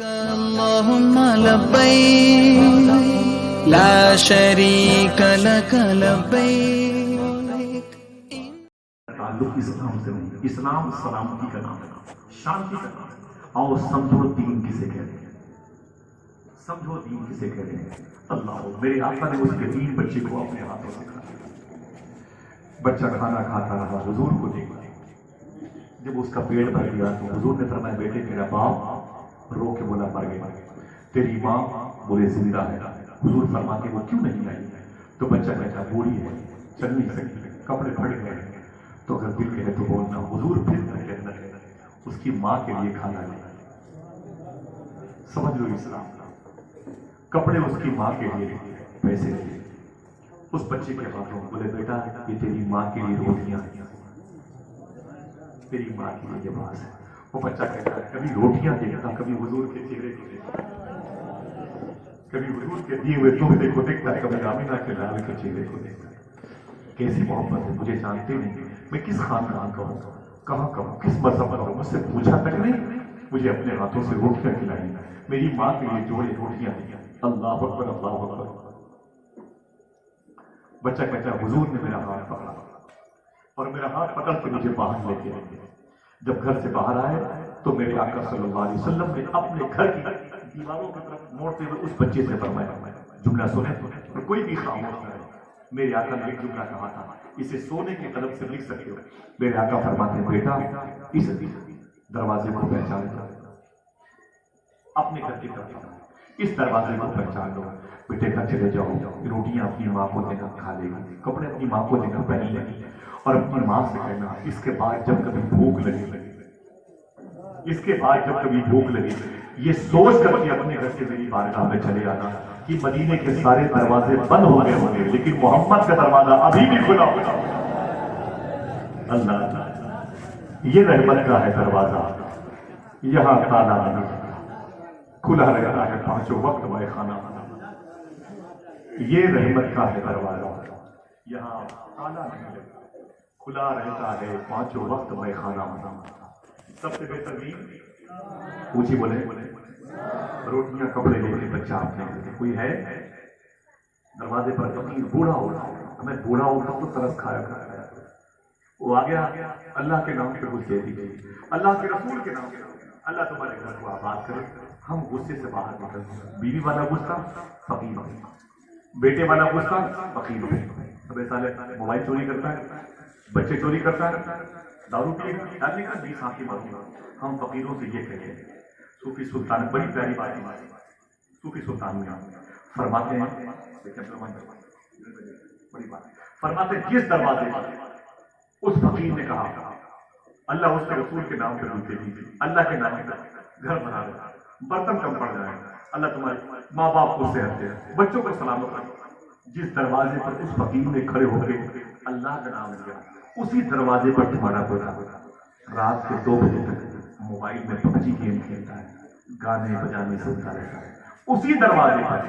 اللهم لبيك لا شريك لك لبيك. تعلق اسلام سے نہیں. اسلام سلامتی کا نام ہے, شانتی کا نام ہے. اور سمجھو دین کسے کہتے ہیں, سمجھو دین کسے کہتے ہیں. اللہ میرے آقا نے اس کے دین بچے کو اپنے ہاتھوں سے کھایا. بچہ کھانا کھاتا رہا, حضور کو دیکھا. جب اس کا پیٹ بھر گیا تو حضور نے فرمایا بیٹے میرا باپ, رو کے بولا مر گیا. تیری ماں بولے زندہ ہے. حضور فرماتے وہ کیوں نہیں آئی؟ تو بچہ کہتا بوڑھی ہے, چل نہیں سکتی, کپڑے پھٹ گئے. تو اگر دل کہے تو بولنا. حضور پھر کہنا ہے اس کی ماں کے لیے کھانا لے. سمجھ لو اسلام. کپڑے اس کی ماں کے لیے, پیسے لے. اس بچے کے ہاتھوں بولے بیٹا یہ تیری ماں کے لیے روٹیاں, تیری ماں کے لیے لباس ہے. وہ بچہ کہتا ہے کبھی روٹیاں دیکھتا, کبھی حضور کے چہرے کو دیکھتا, کبھی حضور کے دیے ہوئے تحفے کو دیکھتا, کبھی آمینہ کے لال کے چہرے کو دیکھتا. کیسی محبت ہے, مجھے جانتے نہیں میں کس خاندان کا ہوں, کہاں کا ہوں, کس مذہب کا ہوں, مجھ سے پوچھا تک نہیں. مجھے اپنے ہاتھوں سے روٹیاں کھلائی, میری ماں کے لیے جوڑے روٹیاں دیا. اللہ اکبر اللہ اکبر. بچہ کہتا ہے حضور نے میرا ہاتھ پکڑا اور میرا ہاتھ پکڑ کے مجھے باہر لے کے آئے. جب گھر سے باہر آئے تو میرے آقا صلی اللہ علیہ وسلم نے اپنے گھر کی دیواروں کی طرف موڑتے ہوئے اس بچے سے فرمایا, جملہ سنیں اور کوئی بھی خاموش نہ رہے. میرے آقا نے ایک جملہ کہا تھا, اسے سونے کے قلم سے لکھ سکتے ہو. میرے آقا فرماتے ہیں بیٹا اس دروازے کو پہچان لو, اپنے گھر کی طرف اس دروازے کو پہچان لو. بیٹے گھر چلے جاؤ, روٹیاں اپنی ماں کو دینا کھا لے گا, کپڑے اپنی ماں کو دینا پہن لے گی, اور اپنی ماں سے کہنا اس کے بعد جب کبھی بھوک لگے, اس کے بعد جب کبھی بھوک لگے یہ سوچ کر کے اپنے گھر سے میری بارگاہ میں چلے آنا کہ مدینے کے سارے دروازے بند ہو گئے ہوں گے لیکن محمد کا دروازہ ابھی بھی کھلا ہوگا. اللہ یہ رحمت کا ہے دروازہ, یہاں تالا نہیں کھلا رہتا ہے پانچوں وقت میں کھانا. یہ رحمت کا ہے دروازہ, یہاں تالا نہیں کھلا رہتا ہے پانچوں وقت میں کھانا. سب سے بہترین اونچی بولے روٹیاں کپڑے لے کے بچہ اپنے کوئی ہے دروازے پر فقیر بوڑھا ہوتا ہے, ہمیں بوڑھا ہوتا تو ترس کھایا کھایا. وہ آ گیا اللہ کے نام پہ کچھ دے دیجیے, اللہ کے رسول کے نام پہ, اللہ تمہارے گھر کو آباد کرے. ہم غصے سے باہر نکل, بیوی والا غصہ فقیر, بیٹے والا غصہ فقیر. اب ایسا موبائل چوری کرتا ہے, بچے چوری کرتا ہے, دارو پیے گا, ڈالنے کا نہیں خاصی بات. ہم فقیروں سے یہ کہتے ہیں, صوفی سلطان بڑی پیاری بات ہے, صوفی سلطان میں فرماتے ہیں بڑی بات فرماتے ہیں جس دروازے پر اس فقیر نے کہا اللہ اس کے رسول کے نام پہ روکے دیجیے, اللہ کے نام پہ گھر بنا دے, برتن کم پڑ جائے, اللہ تمہارے ماں باپ کو صحت دے, بچوں کو سلامت رکھے. جس دروازے پر اس فقیر نے کھڑے ہو کے اللہ کا نام لیا, اسی دروازے پر تمہارا بیٹا رات کے 2 بجے تک موبائل میں PUBG گیم کھیلتا ہے, گانے بجانے سنتا رہتا ہے. اسی دروازے پر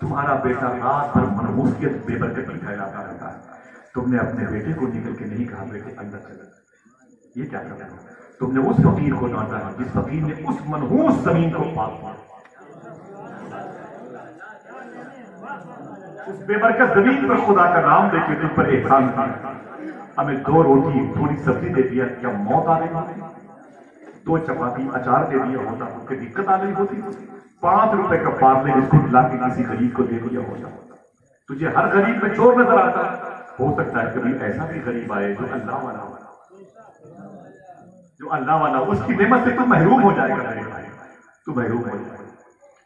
تمہارا بیٹا رات بھر منحوسیت بے برکتی پھیلاتا رہتا ہے. تم نے اپنے بیٹے کو نکل کے نہیں کہا بیٹے اندر چلا, یہ کیا کر رہے ہو؟ تم نے اس فقیر کو ڈانٹا ہے جس فقیر نے اس منحوس زمین کو پاک کیا, اس بے برکت زمین پر خدا کا نام لے کے تم پر احسان کیا. ہمیں 2 روٹی تھوڑی سبزی دے دیا, کیا موت آ رہی ہوتی؟ 2 چپاتی اچار دے دیا ہوتا تو کوئی دقت آ رہی ہوتی؟ 5 روپے کا پارلے بسکٹ لا کے کسی غریب کو دے دیا ہوتا. تجھے ہر غریب میں چور نظر آتا, ہو سکتا ہے کبھی ایسا بھی غریب آئے جو اللہ والا ہو, جو اللہ والا اس کی نعمت سے تو محروم ہو جائے گا, تو محروم ہو جائے گا.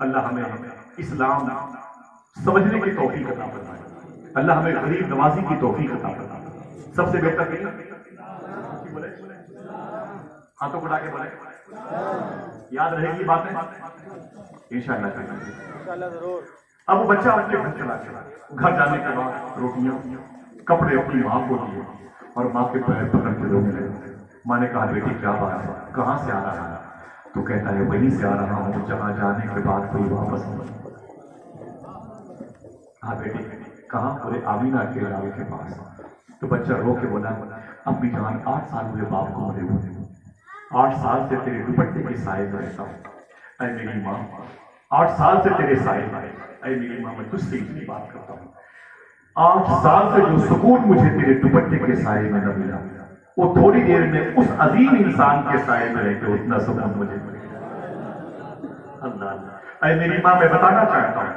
اللہ ہمیں اسلام سمجھنے کی توفیق عطا فرمائے, اللہ ہمیں غریب نوازی کی توفیق عطا فرمائے. سب سے بہتر ہاتھوں کو اٹھا کے بولے, یاد رہے گی باتیں انشاءاللہ ضرور. اب وہ بچہ اپنے گھر چلا گیا, گھر جانے کے بعد روٹیاں کپڑے اپنی ماں کو دیے اور ماں کے پیر پکڑ کے رونے لگے. ماں نے کہا بیٹی کیا بات ہے, کہاں سے آ رہا ہے؟ تو کہتا ہے وہیں سے آ رہا ہوں جہاں جانے کے بعد کوئی واپس نہیں. کہا بیٹی کہاں؟ بولے آمینہ کے لال کے پاس. تو بچہ رو کے بولا امی جان 8 سال ہوئے باپ کو مرے ہوئے, 8 سال سے تیرے دوپٹے کے سائے میں رہتا ہوں, اے میری ماں 8 سال سے تیرے سائے میں، اے میری ماں میں تجھ سے اتنی بات کرتا ہوں، 8 سال سے جو سکون مجھے تیرے دوپٹے کے سائے میں نہ ملا، وہ تھوڑی دیر میں اس عظیم انسان کے سائے میں رہ کے اتنا سکون مجھے ملے۔ اللہ اللہ، اے میری ماں میں بتانا چاہتا ہوں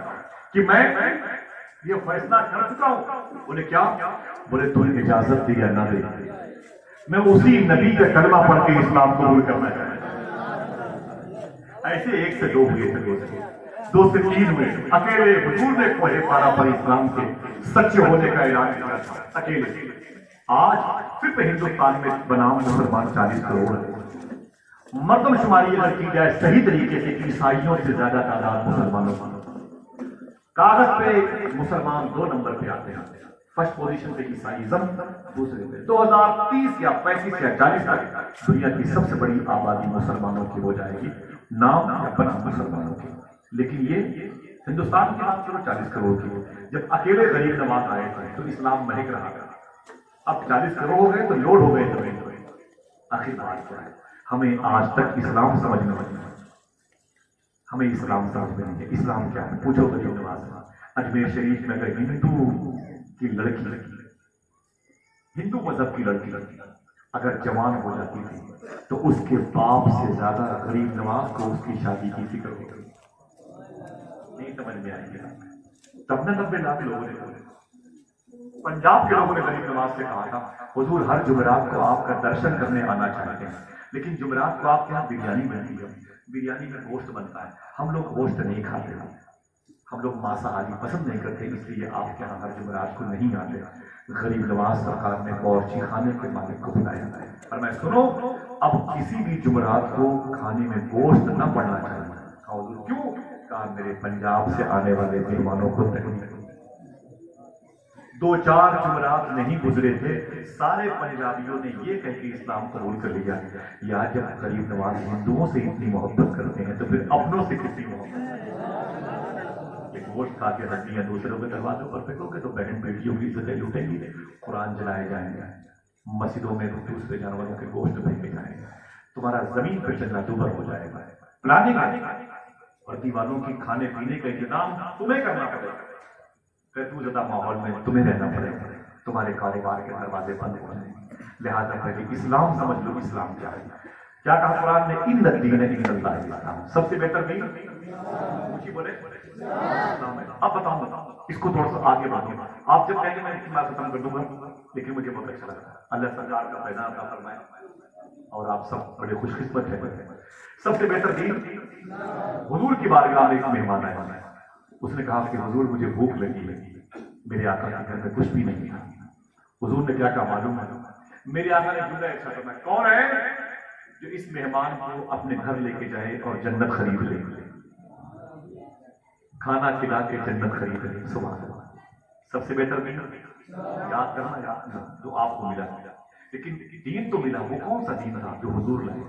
کہ میں یہ فیصلہ کر چکا ہوں۔ بولے کیا؟ بولے تو اجازت دی یا نہ دے، میں اسی نبی کا کلمہ پڑھ کے اسلام قبول کرنا چاہتا ہوں۔ ایسے 1 سے 2 ہوئے تھے، 2 سے 3 ہوئے، اکیلے حضور نے کوہ پارا پر اسلام کے سچے ہونے کا اعلان کیا تھا، اکیلے۔ آج صرف ہندوستان میں بنام مسلمان 40 کروڑ ہے۔ مردم شماری اگر کی جائے صحیح طریقے سے عیسائیوں سے زیادہ تعداد مسلمانوں کی۔ کاغذ پہ مسلمان 2 نمبر پہ آتے ہیں، فرسٹ پوزیشن پہ عیسائیزم، دوسرے پہ 2030 یا 35 یا 40 تک دنیا کی سب سے بڑی آبادی مسلمانوں کی ہو جائے گی، نام یا بنام مسلمانوں کی۔ لیکن یہ ہندوستان کی بات کرو 40 کروڑ کی، جب اکیلے غریب نواز آئے تھے تو اسلام مہک رہا تھا، اب 40 کروڑ ہو گئے تو لوڈ ہو گئے۔ آخر بات کیا ہے؟ ہمیں آج تک اسلام سمجھ میں نہیں ہے، ہمیں اسلام سمجھ میں نہیں ہے۔ اسلام کیا ہے؟ پوچھو غریب نواز، اجمیر شریف میں اگر ہندو کی لڑکی، ہندو مذہب کی لڑکی اگر جوان ہو جاتی تھی تو اس کے باپ سے زیادہ غریب نواز کو اس کی شادی کی فکر ہوتی تھی۔ نہیں سمجھ میں آئی گی تب نہ 90 لاکھ لوگوں نے بولے۔ پنجاب کے لوگوں نے غریب نواز سے کہا تھا حضور ہر جمعرات کو آپ کا درشن کرنے آنا چاہتے ہیں، لیکن جمعرات کو آپ کے یہاں بریانی بنتی ہے، بریانی میں گوشت بنتا ہے، ہم لوگ گوشت نہیں کھاتے، ہم لوگ ماساہاری پسند نہیں کرتے، اس لیے آپ کے یہاں ہر جمعرات کو نہیں آتے۔ غریب نواز سرکار نے باورچی خانے کے مالک کو بلایا اور میں سنو اب کسی بھی جمعرات کو کھانے میں گوشت نہ پڑنا چاہیے۔ حضور کیوں؟ کہا میرے پنجاب سے آنے والے مہمانوں کو تکلیف۔ 2-4 جمعرات نہیں گزرے تھے، سارے پنجابیوں نے یہ کہہ کے اسلام قبول کر لیا، یار جب غریب نواز ہندوؤں سے اتنی محبت کرتے ہیں تو پھر اپنوں سے کتنی محبت؟ گوشت کھا کے ہڈیاں دوسروں کے دروازوں پر پھینکو گے تو بہن بیٹیوں کی عزتیں لوٹیں گی، قرآن جلائے جائیں گے، مسجدوں میں دوسرے جانوروں کے گوشت پھینکے جائیں گے، تمہارا زمین پہ چلنا دوبر ہو جائے گا۔ پلاننگ اور دیوانوں کی کھانے پینے کا انتظام تمہیں کرنا پڑے گا، محفوظ زدہ ماحول میں تمہیں رہنا پڑے گا، تمہارے کاروبار کے دروازے بند ہو جائیں گے۔ لہٰذا پہلے اسلام سمجھ لو، اسلام کیا ہے؟ کیا کہا قرآن نے؟ ان الدین عند اللہ الاسلام، سب سے بہتر دین اونچی بولے اسلام ہے۔ اب بتاؤ اس کو تھوڑا سا آگے بڑھو، آپ جب کہیں گے میں اس کی بات ختم کر دوں گا، لیکن مجھے بہت اچھا لگتا ہے، اللہ سرکار کا پیغام عطا فرمائے اور آپ سب بڑے خوش قسمت ہیں۔ سب سے بہتر دین، حضور کی بارگاہ میں ایک مہمان آیا، اس نے کہا کہ حضور مجھے بھوک لگی ہے، میرے آقا کے گھر میں کچھ بھی نہیں تھا۔ حضور نے کیا کہا معلوم ہے؟ میرے آقا نے جملہ اچھا فرمایا، کون ہے جو اس مہمان کو اپنے گھر لے کے جائے اور جنت خرید لے، کھانا کھلا کے جنت خرید لے؟ سبحان اللہ، سب سے بہتر دین یاد کرنا، یاد جو آپ کو ملا، لیکن دین تو ملا، وہ کون سا دین تھا جو حضور لائے؟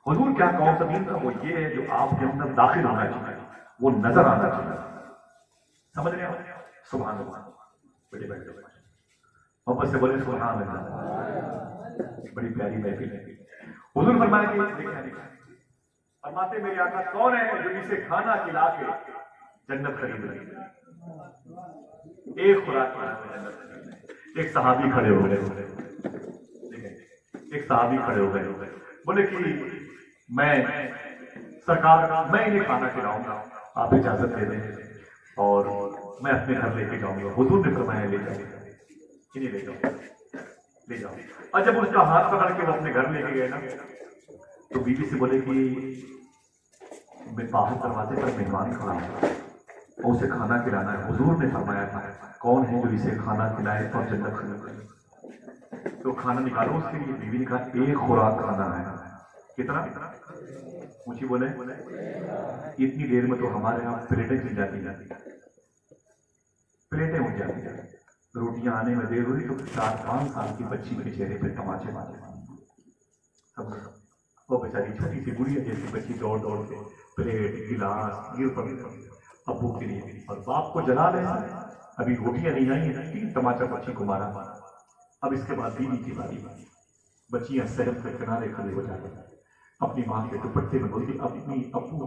حضور کیا کون سا دین تھا؟ وہ یہ ہے جو آپ کے اندر داخل ہونا چاہیے، وہ نظر آنا چاہیے، سمجھ رہے ہیں؟ سبحان اللہ، بڑی بڑی محبت سے بولے سبحان اللہ، بڑی پیاری محفل ہے۔ حضور فرمانے کے فرماتے میرے آقا کون ہے جو اسے کھانا کھلا کے جنت خرید رہے؟ ایک خوراک جنت خرید۔ ایک صحابی کھڑے ہو گئے، ایک صحابی کھڑے ہو گئے، بولے کہ میں سرکار میں انہیں کھانا کھلاؤں گا، آپ اجازت دے دیں اور میں اپنے گھر لے کے جاؤں گا۔ حضور نے فرمایا لے جاؤ، انہیں لے جاؤ، لے جاؤ۔ اور جب اس کا ہاتھ پکڑ کے وہ اپنے گھر لے کے گئے نا تو بیوی سے بولے کہ میں باہر دروازے پر مہمان کھڑا ہوں اور اسے کھانا کھلانا ہے۔ حضور نے فرمایا تھا کون ہے جو اسے کھانا کھلائے اور جنت خرید کرے؟ تو کھانا نکالو اس کے لیے۔ بیوی نے کہا ایک خوراک کھانا ہے۔ کتنا؟ اونچی بولے، اتنی دیر میں تو ہمارے یہاں پلیٹیں چل جاتی ہیں، پلیٹیں اٹھ جاتی ہیں، روٹیاں آنے میں دیر ہوئی تو 4-5 سال کی بچی کے چہرے پہ تماچے مارے، وہ بیچاری چھوٹی سی گڑیا جیسی بچی دوڑ دوڑ کے پلیٹ گلاس گر پڑی ابو کے لیے، اور باپ کو جلا لے، ابھی روٹیاں نہیں آئی ہیں، 3 تماچا بچی کو مارا۔ اب اس کے بعد بیوی کی باری، بچیاں صحت کے کنارے کھڑے ہو جاتے ہیں، اپنی ماں کے دوپٹے میں بولتی اپنی ابو